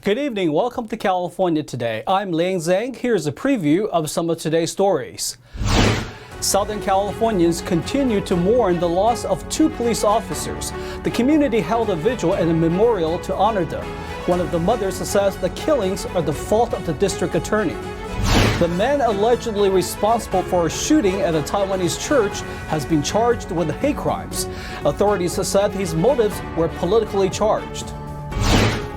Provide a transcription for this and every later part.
Good evening. Welcome to California Today. I'm Liang Zhang. Here's a preview of some of today's stories. Southern Californians continue to mourn the loss of 2 police officers. The community held a vigil and a memorial to honor them. One of the mothers says the killings are the fault of the district attorney. The man allegedly responsible for a shooting at a Taiwanese church has been charged with hate crimes. Authorities said his motives were politically charged.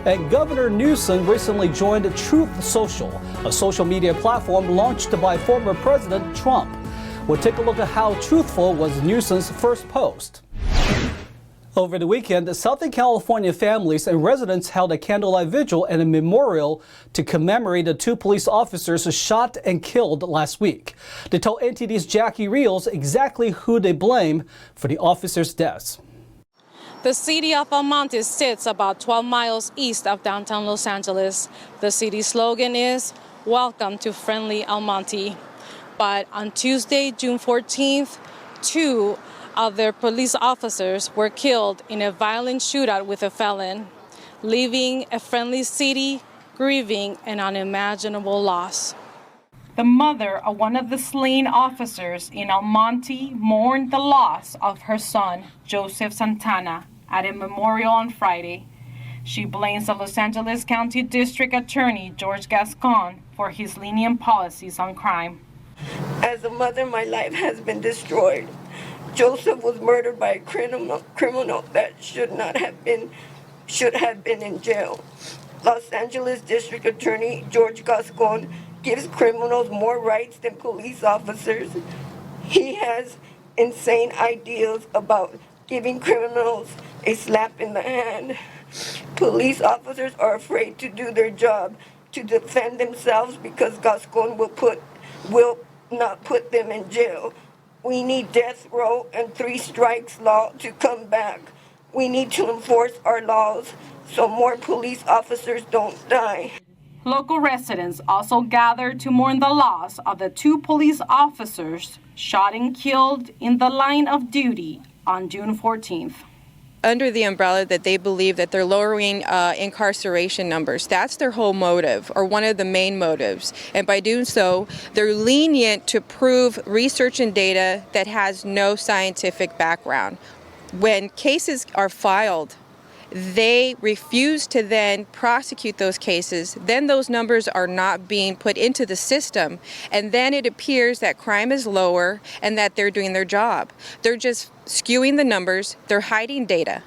And Governor Newsom recently joined Truth Social, a social media platform launched by former President Trump. We'll take a look at how truthful was Newsom's first post. Over the weekend, Southern California families and residents held a candlelight vigil and a memorial to commemorate the 2 police officers shot and killed last week. They told NTD's Jackie Rios exactly who they blame for the officers' deaths. The city of Almonte sits about 12 miles east of downtown Los Angeles. The city's slogan is, "Welcome to friendly Almonte." But on Tuesday, June 14th, 2 of their police officers were killed in a violent shootout with a felon, leaving a friendly city grieving an unimaginable loss. The mother of one of the slain officers in Almonte mourned the loss of her son, Joseph Santana, at a memorial on Friday. She blames the Los Angeles County District Attorney, George Gascon, for his lenient policies on crime. As a mother, my life has been destroyed. Joseph was murdered by a criminal that should have been in jail. Los Angeles District Attorney George Gascon gives criminals more rights than police officers. He has insane ideas about giving criminals a slap in the hand. Police officers are afraid to do their job, to defend themselves, because Gascon will not put them in jail. We need death row and 3 strikes law to come back. We need to enforce our laws so more police officers don't die. Local residents also gathered to mourn the loss of the 2 police officers shot and killed in the line of duty on June 14th. Under the umbrella that they believe that they're lowering incarceration numbers. That's their whole motive, or one of the main motives. And by doing so, they're lenient to prove research and data that has no scientific background. When cases are filed, they refuse to then prosecute those cases. Then those numbers are not being put into the system. And then it appears that crime is lower and that they're doing their job. They're just skewing the numbers. They're hiding data.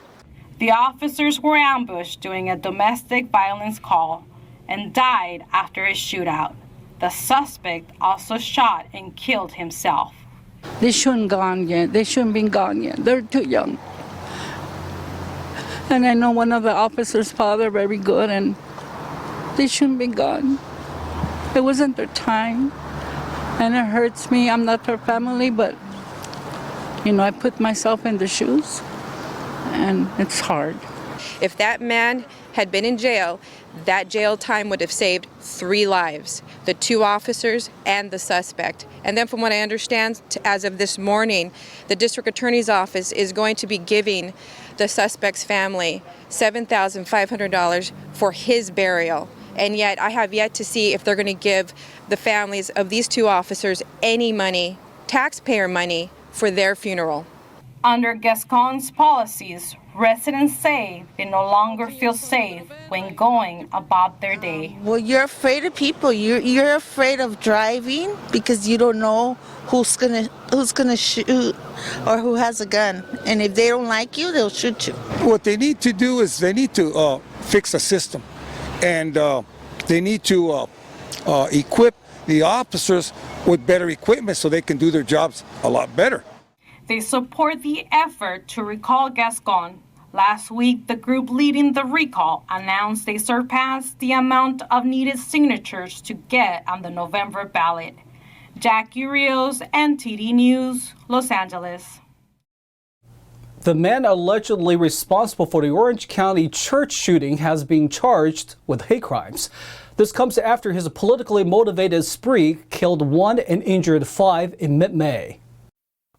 The officers were ambushed during a domestic violence call and died after a shootout. The suspect also shot and killed himself. They shouldn't gone yet. They shouldn't been gone yet. They're too young. And I know one of the officers' father very good, and they shouldn't be gone. It wasn't their time, and it hurts me. I'm not their family, but I put myself in the shoes, and it's hard. If that man had been in jail, that jail time would have saved 3 lives, the 2 officers and the suspect. And then from what I understand, as of this morning, the district attorney's office is going to be giving the suspect's family $7,500 for his burial. And yet I have yet to see if they're going to give the families of these 2 officers any money, taxpayer money, for their funeral. Under Gascon's policies, residents say they no longer feel safe when going about their day. Well, you're afraid of people. You're afraid of driving because you don't know who's gonna shoot or who has a gun. And if they don't like you, they'll shoot you. What they need to do is they need to fix the system, and they need to equip the officers with better equipment so they can do their jobs a lot better. They support the effort to recall Gascon. Last week, the group leading the recall announced they surpassed the amount of needed signatures to get on the November ballot. Jackie Rios, NTD News, Los Angeles. The man allegedly responsible for the Orange County church shooting has been charged with hate crimes. This comes after his politically motivated spree killed 1 and injured 5 in mid-May.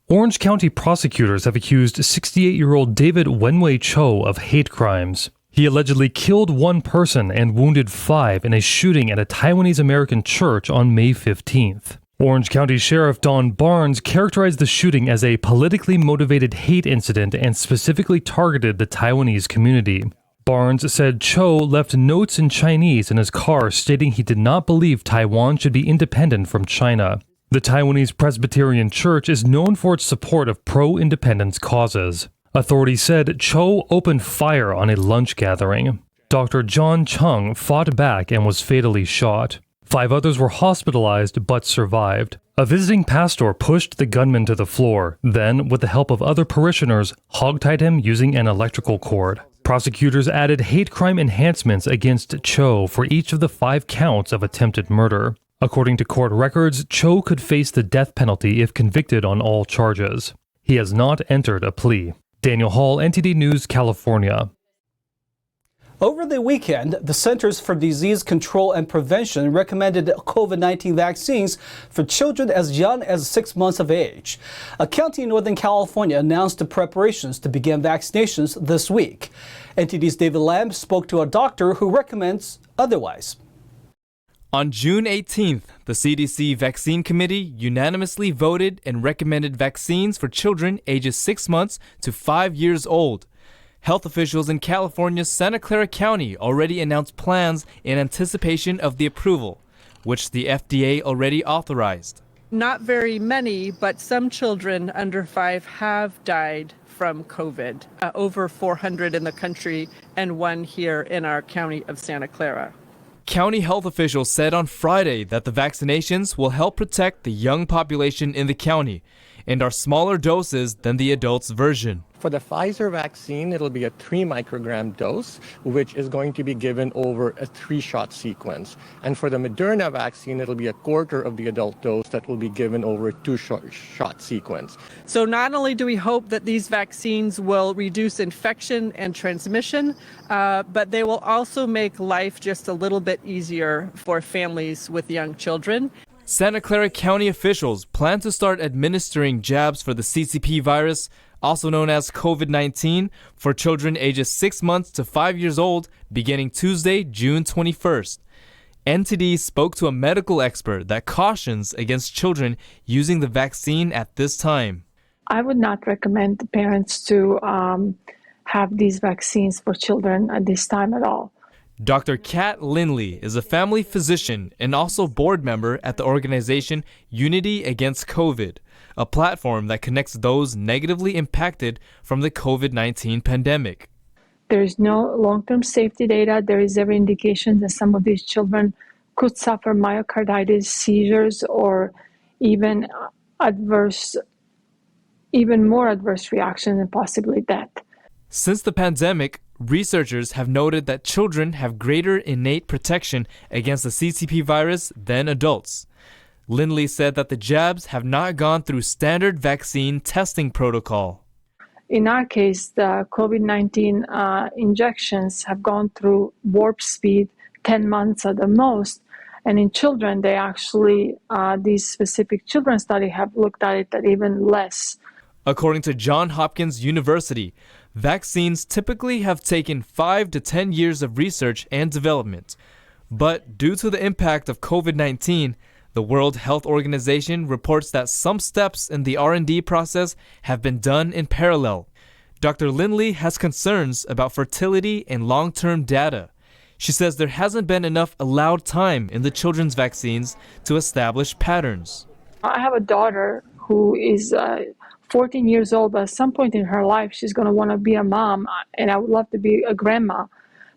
Orange County prosecutors have accused 68-year-old David Wenwei Cho of hate crimes. He allegedly killed one person and wounded 5 in a shooting at a Taiwanese American church on May 15th. Orange County Sheriff Don Barnes characterized the shooting as a politically motivated hate incident and specifically targeted the Taiwanese community. Barnes said Cho left notes in Chinese in his car stating he did not believe Taiwan should be independent from China. The Taiwanese Presbyterian Church is known for its support of pro-independence causes. Authorities said Cho opened fire on a lunch gathering. Dr. John Chung fought back and was fatally shot. 5 others were hospitalized but survived. A visiting pastor pushed the gunman to the floor, then, with the help of other parishioners, hogtied him using an electrical cord. Prosecutors added hate crime enhancements against Cho for each of the 5 counts of attempted murder. According to court records, Cho could face the death penalty if convicted on all charges. He has not entered a plea. Daniel Hall, NTD News, California. Over the weekend, the Centers for Disease Control and Prevention recommended COVID-19 vaccines for children as young as 6 months of age. A county in Northern California announced the preparations to begin vaccinations this week. NTD's David Lamb spoke to a doctor who recommends otherwise. On June 18th, the CDC Vaccine Committee unanimously voted and recommended vaccines for children ages 6 months to 5 years old. Health officials in California's Santa Clara County already announced plans in anticipation of the approval, which the FDA already authorized. Not very many, but some children under 5 have died from COVID. Over 400 in the country and 1 here in our county of Santa Clara. County health officials said on Friday that the vaccinations will help protect the young population in the county and are smaller doses than the adults version. For the Pfizer vaccine, it'll be a 3 microgram dose, which is going to be given over a 3-shot sequence. And for the Moderna vaccine, it'll be a quarter of the adult dose that will be given over a 2-shot sequence. So not only do we hope that these vaccines will reduce infection and transmission, but they will also make life just a little bit easier for families with young children. Santa Clara County officials plan to start administering jabs for the CCP virus, also known as COVID-19, for children ages 6 months to 5 years old, beginning Tuesday, June 21st. NTD spoke to a medical expert that cautions against children using the vaccine at this time. I would not recommend the parents to have these vaccines for children at this time at all. Dr. Kat Lindley is a family physician and also board member at the organization Unity Against COVID, a platform that connects those negatively impacted from the COVID-19 pandemic. There is no long-term safety data. There is every indication that some of these children could suffer myocarditis, seizures, or even more adverse reactions and possibly death. Since the pandemic, researchers have noted that children have greater innate protection against the CCP virus than adults. Lindley said that the jabs have not gone through standard vaccine testing protocol. In our case, the COVID-19 injections have gone through warp speed, 10 months at the most. And in children, they actually, these specific children study have looked at it at even less. According to Johns Hopkins University, vaccines typically have taken 5 to 10 years of research and development. But due to the impact of COVID-19, the World Health Organization reports that some steps in the R&D process have been done in parallel. Dr. Lindley has concerns about fertility and long-term data. She says there hasn't been enough allowed time in the children's vaccines to establish patterns. I have a daughter who is 14 years old, but at some point in her life, she's going to want to be a mom, and I would love to be a grandma.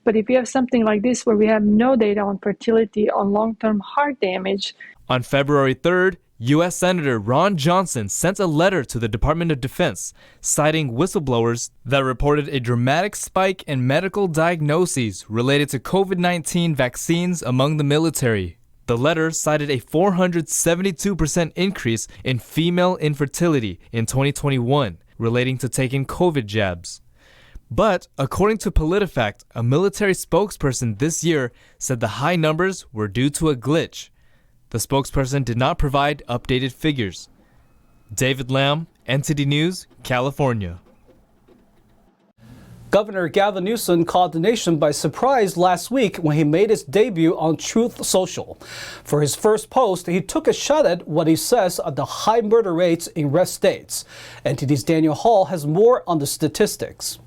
But if you have something like this where we have no data on fertility, on long-term heart damage. On February 3rd, U.S. Senator Ron Johnson sent a letter to the Department of Defense citing whistleblowers that reported a dramatic spike in medical diagnoses related to COVID-19 vaccines among the military. The letter cited a 472% increase in female infertility in 2021 relating to taking COVID jabs. But according to PolitiFact, a military spokesperson this year said the high numbers were due to a glitch. The spokesperson did not provide updated figures. David Lamb, NTD News, California. Governor Gavin Newsom caught the nation by surprise last week when he made his debut on Truth Social. For his first post, he took a shot at what he says are the high murder rates in red states. NTD's Daniel Hall has more on the statistics.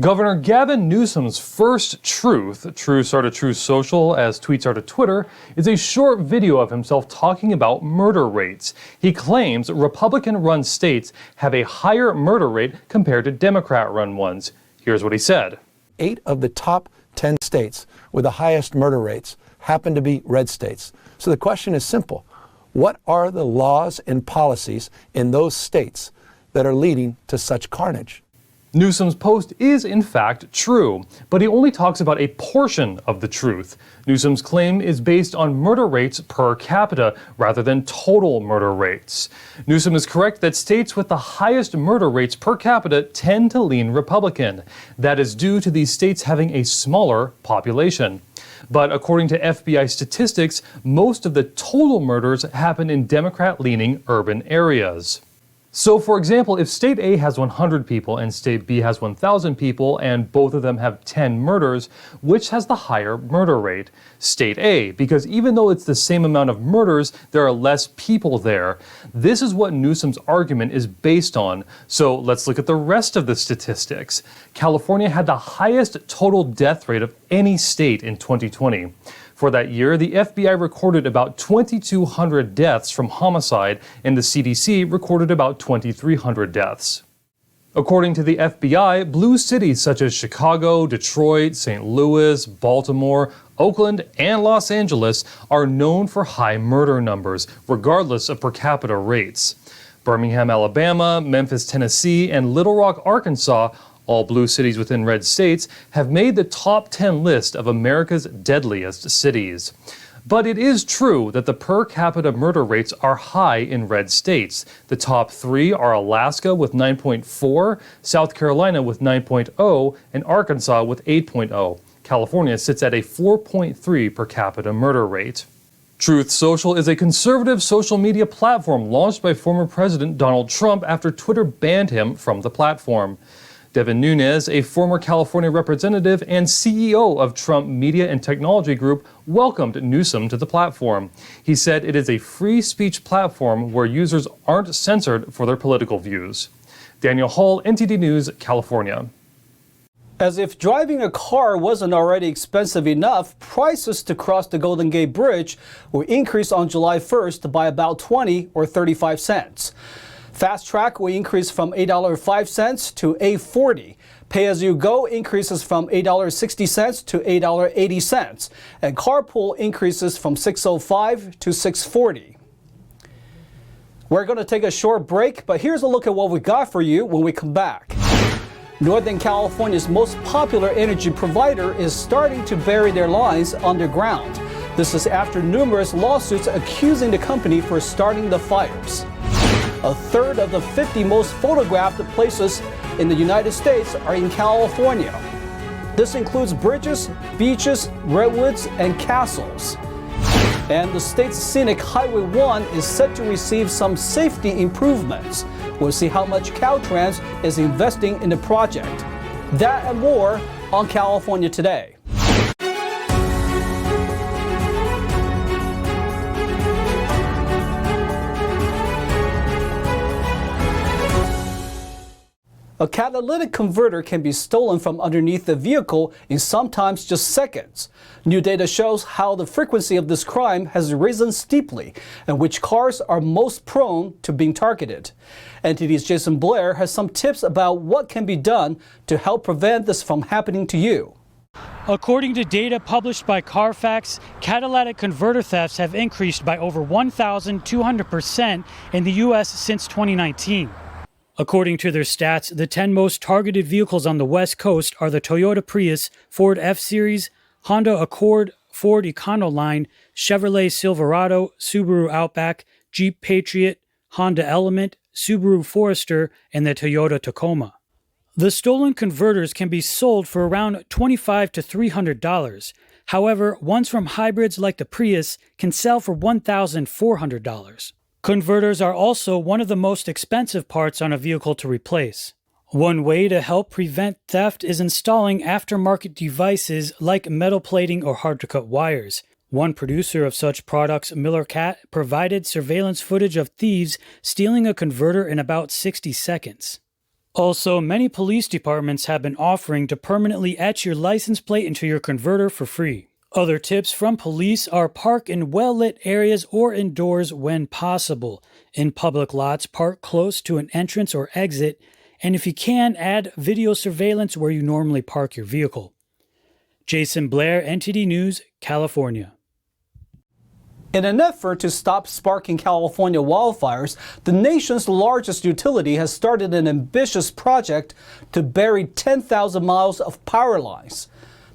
Governor Gavin Newsom's first truths are to Truth Social as tweets are to Twitter, is a short video of himself talking about murder rates. He claims Republican-run states have a higher murder rate compared to Democrat-run ones. Here's what he said. 8 of the top 10 states with the highest murder rates happen to be red states. So the question is simple. What are the laws and policies in those states that are leading to such carnage? Newsom's post is, in fact, true, but he only talks about a portion of the truth. Newsom's claim is based on murder rates per capita rather than total murder rates. Newsom is correct that states with the highest murder rates per capita tend to lean Republican. That is due to these states having a smaller population. But according to FBI statistics, most of the total murders happen in Democrat-leaning urban areas. So, for example, if State A has 100 people and State B has 1,000 people and both of them have 10 murders, which has the higher murder rate? State A, because even though it's the same amount of murders, there are less people there. This is what Newsom's argument is based on. So let's look at the rest of the statistics. California had the highest total death rate of any state in 2020. For that year, the FBI recorded about 2,200 deaths from homicide, and the CDC recorded about 2,300 deaths. According to the FBI, blue cities such as Chicago, Detroit, St. Louis, Baltimore, Oakland, and Los Angeles are known for high murder numbers, regardless of per capita rates. Birmingham, Alabama, Memphis, Tennessee, and Little Rock, Arkansas, all blue cities within red states, have made the top 10 list of America's deadliest cities. But it is true that the per capita murder rates are high in red states. The top 3 are Alaska with 9.4, South Carolina with 9.0, and Arkansas with 8.0. California sits at a 4.3 per capita murder rate. Truth Social is a conservative social media platform launched by former President Donald Trump after Twitter banned him from the platform. Devin Nunes, a former California representative and CEO of Trump Media and Technology Group, welcomed Newsom to the platform. He said it is a free speech platform where users aren't censored for their political views. Daniel Hall, NTD News, California. As if driving a car wasn't already expensive enough, prices to cross the Golden Gate Bridge will increase on July 1st by about 20 or 35 cents. Fast Track will increase from $8.05 to $8.40. Pay-as-you-go increases from $8.60 to $8.80. And Carpool increases from $6.05 to $6.40. We're going to take a short break, but here's a look at what we got for you when we come back. Northern California's most popular energy provider is starting to bury their lines underground. This is after numerous lawsuits accusing the company for starting the fires. A third of the 50 most photographed places in the United States are in California. This includes bridges, beaches, redwoods, and castles. And the state's scenic Highway 1 is set to receive some safety improvements. We'll see how much Caltrans is investing in the project. That and more on California Today. A catalytic converter can be stolen from underneath the vehicle in sometimes just seconds. New data shows how the frequency of this crime has risen steeply and which cars are most prone to being targeted. NTD's Jason Blair has some tips about what can be done to help prevent this from happening to you. According to data published by Carfax, catalytic converter thefts have increased by over 1,200% in the U.S. since 2019. According to their stats, the 10 most targeted vehicles on the West Coast are the Toyota Prius, Ford F-Series, Honda Accord, Ford Econoline, Chevrolet Silverado, Subaru Outback, Jeep Patriot, Honda Element, Subaru Forester, and the Toyota Tacoma. The stolen converters can be sold for around $25 to $300. However, ones from hybrids like the Prius can sell for $1,400. Converters are also one of the most expensive parts on a vehicle to replace. One way to help prevent theft is installing aftermarket devices like metal plating or hard-to-cut wires. One producer of such products, Miller Cat, provided surveillance footage of thieves stealing a converter in about 60 seconds. Also, many police departments have been offering to permanently etch your license plate into your converter for free. Other tips from police are park in well-lit areas or indoors when possible. In public lots, park close to an entrance or exit, and if you can, add video surveillance where you normally park your vehicle. Jason Blair, NTD News, California. In an effort to stop sparking California wildfires, the nation's largest utility has started an ambitious project to bury 10,000 miles of power lines.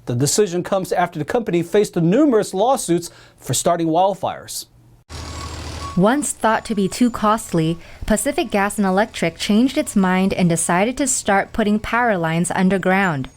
The decision comes after the company faced numerous lawsuits for starting wildfires. Once thought to be too costly, Pacific Gas and Electric changed its mind and decided to start putting power lines underground.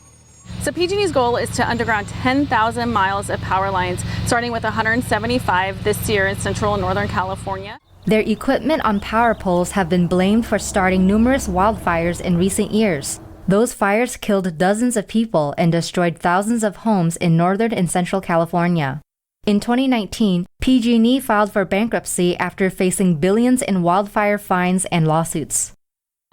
So PG&E's goal is to underground 10,000 miles of power lines, starting with 175 this year in Central and Northern California. Their equipment on power poles have been blamed for starting numerous wildfires in recent years. Those fires killed dozens of people and destroyed thousands of homes in Northern and Central California. In 2019, PG&E filed for bankruptcy after facing billions in wildfire fines and lawsuits.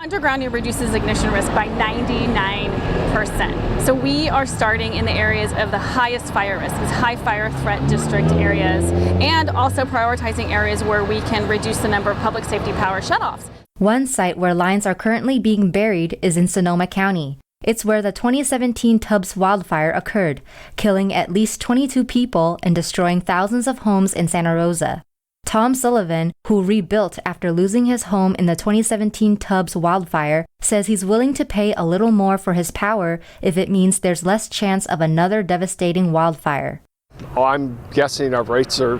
Undergrounding reduces ignition risk by 99%. So we are starting in the areas of the highest fire risk, these high fire threat district areas, and also prioritizing areas where we can reduce the number of public safety power shutoffs. One site where lines are currently being buried is in Sonoma County. It's where the 2017 Tubbs wildfire occurred, killing at least 22 people and destroying thousands of homes in Santa Rosa. Tom Sullivan, who rebuilt after losing his home in the 2017 Tubbs wildfire, says he's willing to pay a little more for his power if it means there's less chance of another devastating wildfire. Oh, I'm guessing our rates they're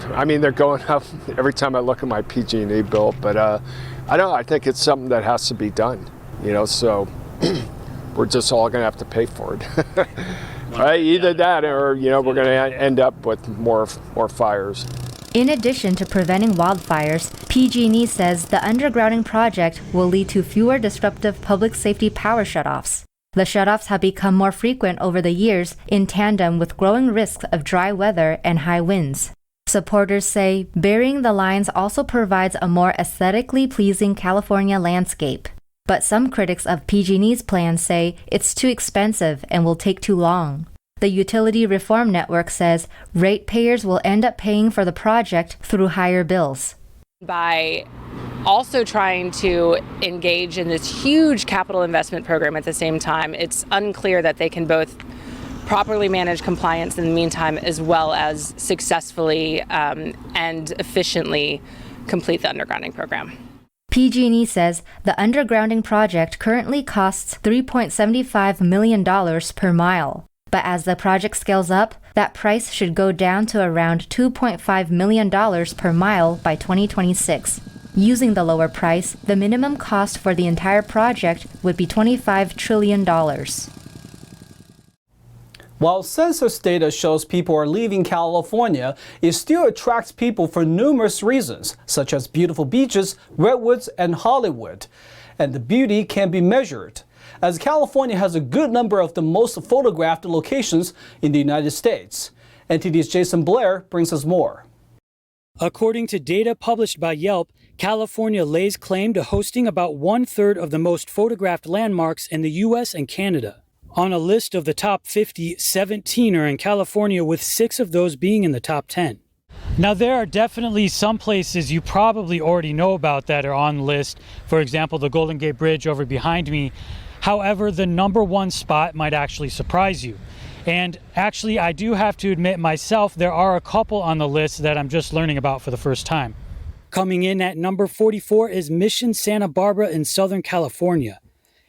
going up every time I look at my PG&E bill, but I think it's something that has to be done, so we're just all going to have to pay for it. Right? Either that or, we're going to end up with more fires. In addition to preventing wildfires, PG&E says the undergrounding project will lead to fewer disruptive public safety power shutoffs. The shutoffs have become more frequent over the years in tandem with growing risks of dry weather and high winds. Supporters say burying the lines also provides a more aesthetically pleasing California landscape. But some critics of PG&E's plan say it's too expensive and will take too long. The Utility Reform Network says ratepayers will end up paying for the project through higher bills. By also trying to engage in this huge capital investment program at the same time, it's unclear that they can both properly manage compliance in the meantime as well as successfully and efficiently complete the undergrounding program. PG&E says the undergrounding project currently costs $3.75 million per mile. But as the project scales up, that price should go down to around $2.5 million per mile by 2026. Using the lower price, the minimum cost for the entire project would be $25 trillion. While census data shows people are leaving California, it still attracts people for numerous reasons, such as beautiful beaches, redwoods, and Hollywood. And the beauty can be measured, as California has a good number of the most photographed locations in the United States. NTD's Jason Blair brings us more. According to data published by Yelp, California lays claim to hosting about 1/3 of the most photographed landmarks in the U.S. and Canada. On a list of the top 50, 17 are in California, with 6 of those being in the top 10. Now, there are definitely some places you probably already know about that are on the list. For example, the Golden Gate Bridge over behind me. However, the number 1 spot might actually surprise you. And actually, I do have to admit myself, there are a couple on the list that I'm just learning about for the first time. Coming in at number 44 is Mission Santa Barbara in Southern California.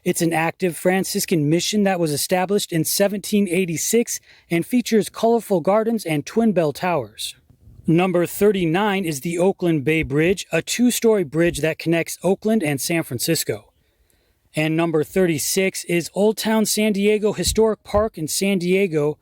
It's an active Franciscan mission that was established in 1786 and features colorful gardens and twin bell towers. Number 39 is the Oakland Bay Bridge, a 2-story bridge that connects Oakland and San Francisco. And number 36 is Old Town San Diego Historic Park in San Diego.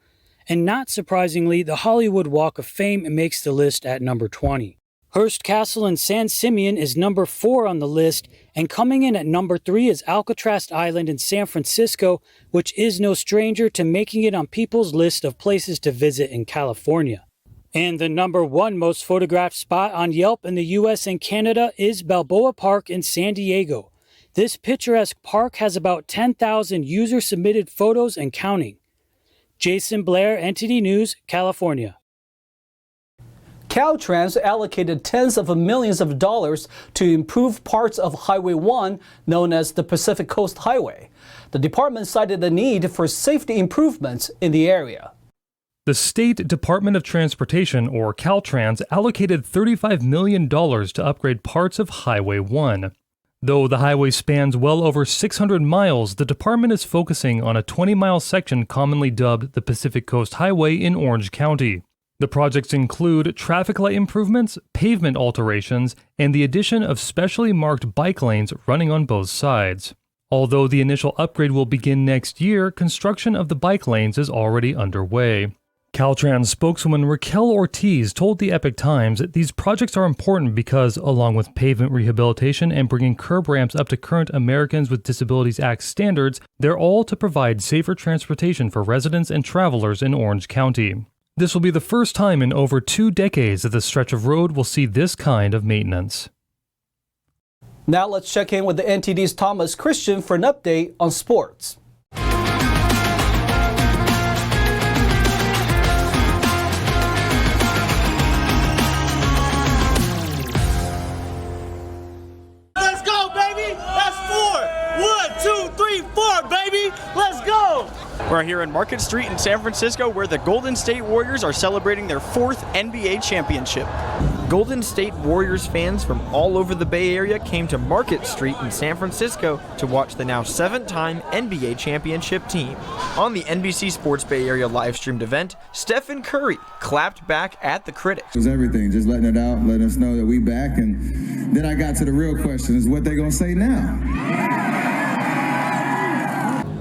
And not surprisingly, the Hollywood Walk of Fame makes the list at number 20. Hearst Castle in San Simeon is number 4 on the list, and coming in at number 3 is Alcatraz Island in San Francisco, which is no stranger to making it on people's list of places to visit in California. And the number 1 most photographed spot on Yelp in the US and Canada is Balboa Park in San Diego. This picturesque park has about 10,000 user-submitted photos and counting. Jason Blair, NTD News, California. Caltrans allocated tens of millions of dollars to improve parts of Highway 1, known as the Pacific Coast Highway. The department cited the need for safety improvements in the area. The State Department of Transportation, or Caltrans, allocated $35 million to upgrade parts of Highway 1. Though the highway spans well over 600 miles, the department is focusing on a 20-mile section commonly dubbed the Pacific Coast Highway in Orange County. The projects include traffic light improvements, pavement alterations, and the addition of specially marked bike lanes running on both sides. Although the initial upgrade will begin next year, construction of the bike lanes is already underway. Caltrans spokeswoman Raquel Ortiz told the Epoch Times that these projects are important because, along with pavement rehabilitation and bringing curb ramps up to current Americans with Disabilities Act standards, they're all to provide safer transportation for residents and travelers in Orange County. This will be the first time in over 2 decades that the stretch of road will see this kind of maintenance. Now let's check in with the NTD's Thomas Christian for an update on sports. Let's go, baby! That's 4! 1, 2, 3, 4, baby! Let's go! We're here in Market Street in San Francisco where the Golden State Warriors are celebrating their 4th NBA championship. Golden State Warriors fans from all over the Bay Area came to Market Street in San Francisco to watch the now 7-time NBA championship team. On the NBC Sports Bay Area live-streamed event, Stephen Curry clapped back at the critics. It was everything, just letting it out, letting us know that we back, and then I got to the real question, is what they gonna say now?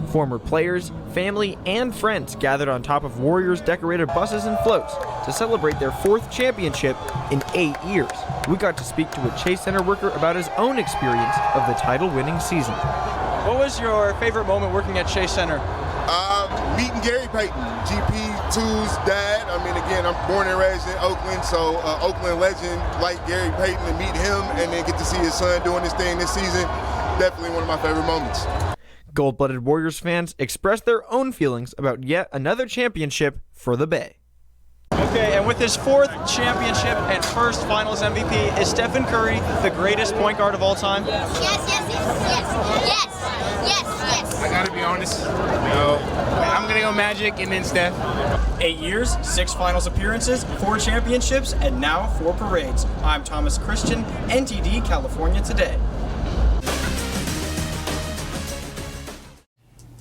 Former players, family, and friends gathered on top of Warriors-decorated buses and floats to celebrate their 4th championship in 8 years. We got to speak to a Chase Center worker about his own experience of the title-winning season. What was your favorite moment working at Chase Center? Meeting Gary Payton, GP2's dad. I mean, again, I'm born and raised in Oakland, so Oakland legend like Gary Payton, to meet him and then get to see his son doing his thing this season, definitely one of my favorite moments. Gold-blooded Warriors fans expressed their own feelings about yet another championship for the Bay. Okay, and with his 4th championship and first Finals MVP, is Stephen Curry the greatest point guard of all time? Yes. I gotta be honest, no. I'm gonna go Magic and then Steph. 8 years, 6 Finals appearances, 4 championships, and now 4 parades. I'm Thomas Christian, NTD California Today.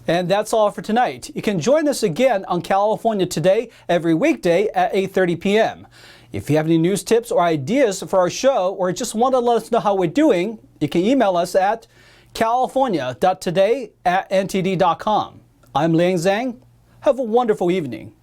And that's all for tonight. You can join us again on California Today every weekday at 8:30 p.m. If you have any news tips or ideas for our show, or just want to let us know how we're doing, you can email us at california.today@ntd.com. I'm Liang Zhang. Have a wonderful evening.